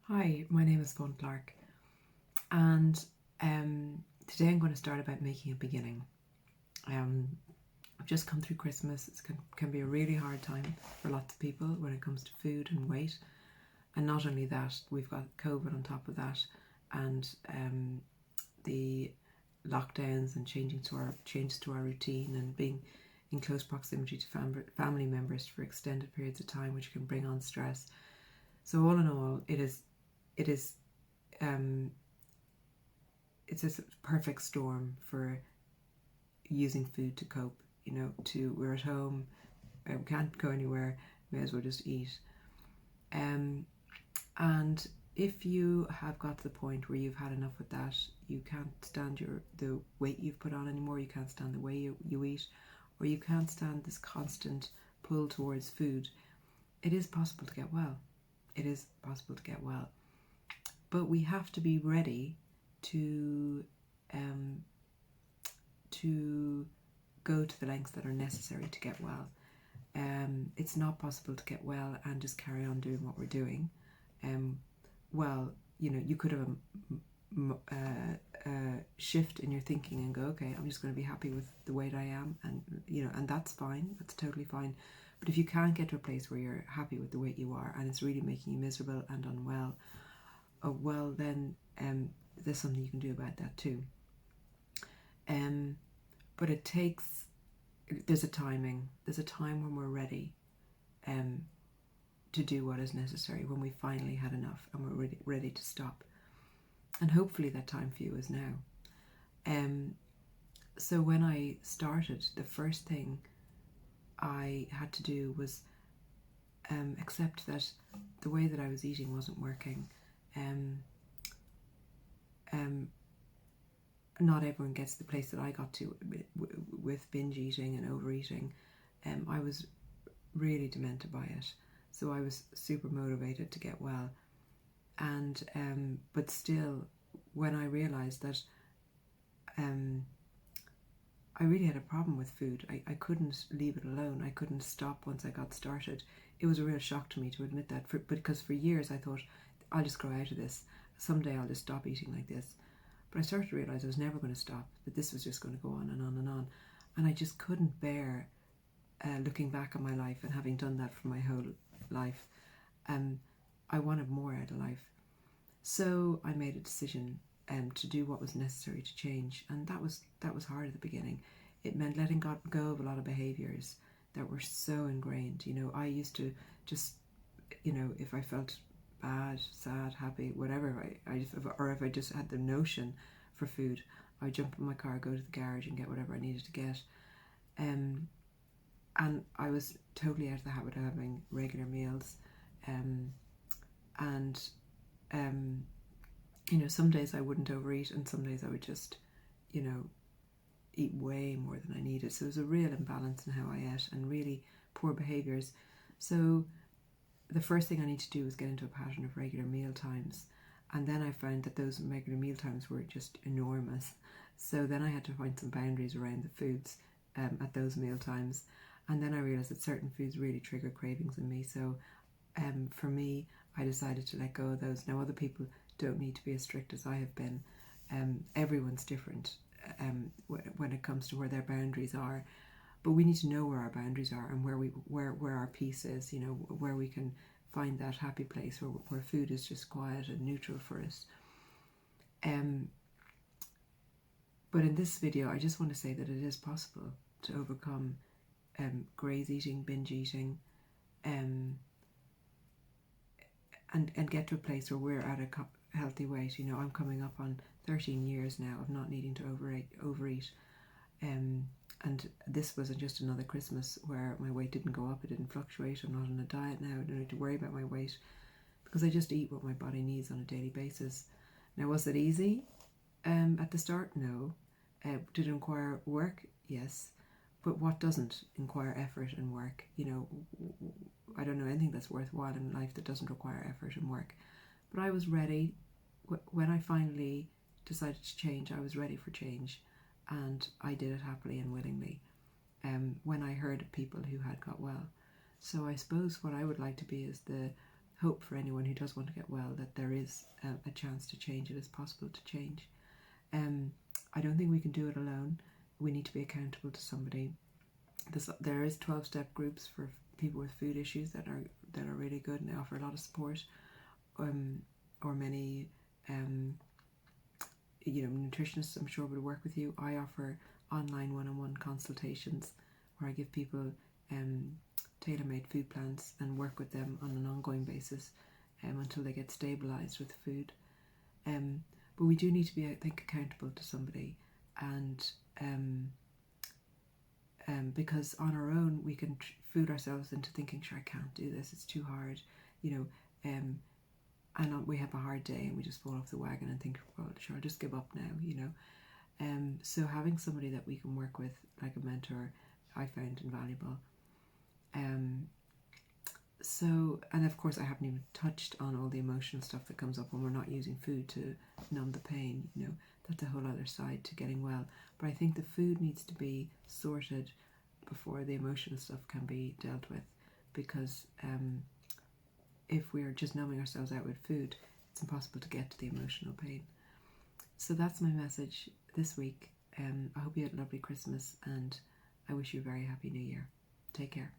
Hi, my name is Fawn and today I'm going to start about making a beginning. Um, I've just come through Christmas. It can be a really hard time for lots of people when it comes to food and weight. And not only that, we've got COVID on top of that, and the lockdowns and changes to our routine and being in close proximity to family members for extended periods of time, which can bring on stress. So all in all, it is um, it's a perfect storm for using food to cope. We're at home, we can't go anywhere, may as well just eat. And if you have got to the point where you've had enough with that, you can't stand the weight you've put on anymore, you can't stand the way you eat, or you can't stand this constant pull towards food, it is possible to get well. It is possible to get well. But we have to be ready to to go to the lengths that are necessary to get well. It's not possible to get well and just carry on doing what we're doing. You could have a shift in your thinking and go, okay, I'm just going to be happy with the weight I am, and that's fine. That's totally fine. But if you can't get to a place where you're happy with the weight you are and it's really making you miserable and unwell, then there's something you can do about that too. But there's a timing. There's a time when we're ready to do what is necessary, when we finally had enough and we're ready to stop. And hopefully that time for you is now. So when I started, the first thing I had to do was accept that the way that I was eating wasn't working. Not everyone gets the place that I got to with binge eating and overeating. I was really demented by it, so I was super motivated to get well. And but still, when I realised that I really had a problem with food, I couldn't leave it alone. I couldn't stop once I got started. It was a real shock to me to admit that, because for years I thought, I'll just grow out of this. Someday I'll just stop eating like this. But I started to realise I was never going to stop, that this was just going to go on and on and on. And I just couldn't bear looking back on my life and having done that for my whole life. I wanted more out of life. So I made a decision to do what was necessary to change. And that was hard at the beginning. It meant letting go of a lot of behaviours that were so ingrained. I used to just, if I felt bad, sad, happy, whatever, if I just had the notion for food, I would jump in my car, go to the garage and get whatever I needed to get. And I was totally out of the habit of having regular meals. Some days I wouldn't overeat and some days I would just, eat way more than I needed. So it was a real imbalance in how I ate and really poor behaviours. So the first thing I need to do was get into a pattern of regular meal times. And then I found that those regular meal times were just enormous. So then I had to find some boundaries around the foods at those meal times. And then I realised that certain foods really trigger cravings in me. So for me, I decided to let go of those. Now, other people don't need to be as strict as I have been. Everyone's different when it comes to where their boundaries are. But we need to know where our boundaries are and where our peace is, where we can find that happy place where food is just quiet and neutral for us. But in this video, I just want to say that it is possible to overcome graze eating, binge eating, and get to a place where we're at a healthy weight. I'm coming up on 13 years now of not needing to overeat. And this wasn't just another Christmas where my weight didn't go up, it didn't fluctuate. I'm not on a diet now, I don't need to worry about my weight because I just eat what my body needs on a daily basis. Now, was it easy at the start? No. Did it require work? Yes. But what doesn't require effort and work? I don't know anything that's worthwhile in life that doesn't require effort and work. But I was ready. When I finally decided to change, I was ready for change. And I did it happily and willingly when I heard of people who had got well. So I suppose what I would like to be is the hope for anyone who does want to get well that there is a chance to change. It is possible to change. I don't think we can do it alone. We need to be accountable to somebody. There is 12-step groups for people with food issues that are really good, and they offer a lot of support. Or many nutritionists, I'm sure, would work with you. I offer online one-on-one consultations where I give people tailor-made food plans and work with them on an ongoing basis until they get stabilised with food. But we do need to be, I think, accountable to somebody, and because on our own we can fool ourselves into thinking, sure, I can't do this, it's too hard, and we have a hard day and we just fall off the wagon and think, well, sure, I'll just give up now, so having somebody that we can work with, like a mentor, I found invaluable. And of course I haven't even touched on all the emotional stuff that comes up when we're not using food to numb the pain. That's a whole other side to getting well. But I think the food needs to be sorted before the emotional stuff can be dealt with, because if we're just numbing ourselves out with food, it's impossible to get to the emotional pain. So that's my message this week. I hope you had a lovely Christmas, and I wish you a very happy New Year. Take care.